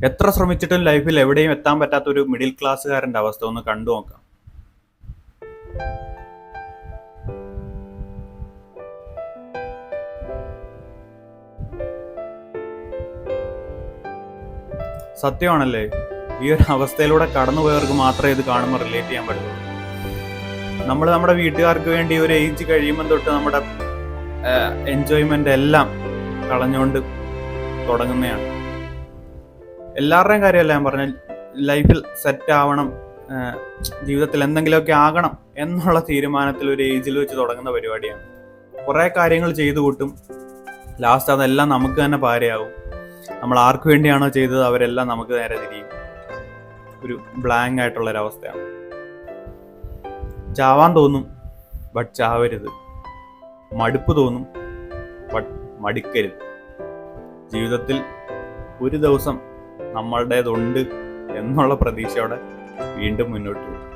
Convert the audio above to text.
എത്ര ശ്രമിച്ചിട്ടും ലൈഫിൽ എവിടെയും എത്താൻ പറ്റാത്ത ഒരു മിഡിൽ ക്ലാസ്സുകാരൻ്റെ അവസ്ഥ ഒന്ന് കണ്ടു നോക്കാം. സത്യമാണല്ലേ? ഈ ഒരു അവസ്ഥയിലൂടെ കടന്നുപോയവർക്ക് മാത്രമേ ഇത് കാണുമ്പോൾ റിലേറ്റ് ചെയ്യാൻ പറ്റുള്ളൂ. നമ്മൾ നമ്മുടെ വീട്ടുകാർക്ക് വേണ്ടി ഒരു ഏജ് കഴിയുമ്പോൾ തൊട്ട് നമ്മുടെ എൻജോയ്മെന്റ് എല്ലാം കളഞ്ഞുകൊണ്ട് തുടങ്ങുന്നതാണ്. എല്ലാവരുടെയും കാര്യമല്ല ഞാൻ പറഞ്ഞ, ലൈഫിൽ സെറ്റ് ആവണം, ജീവിതത്തിൽ എന്തെങ്കിലുമൊക്കെ ആകണം എന്നുള്ള തീരുമാനത്തിൽ ഒരു ഏജിൽ വെച്ച് തുടങ്ങുന്ന പരിപാടിയാണ്. കുറേ കാര്യങ്ങൾ ചെയ്തു കൂട്ടും, ലാസ്റ്റ് അതെല്ലാം നമുക്ക് തന്നെ പാരയാവും. നമ്മൾ ആർക്ക് വേണ്ടിയാണോ ചെയ്തത് അവരെല്ലാം നമുക്ക് നേരെ തിരിയും. ഒരു ബ്ലാങ്ക് ആയിട്ടുള്ളൊരവസ്ഥയാണ്. ചാവാൻ തോന്നും, ബട്ട് ചാവരുത്. മടുപ്പ് തോന്നും, ബട്ട് മടുക്കരുത്. ജീവിതത്തിൽ ഒരു ദിവസം നമ്മളുടേതുണ്ട് എന്നുള്ള പ്രതീക്ഷയോടെ വീണ്ടും മുന്നോട്ട് പോകും.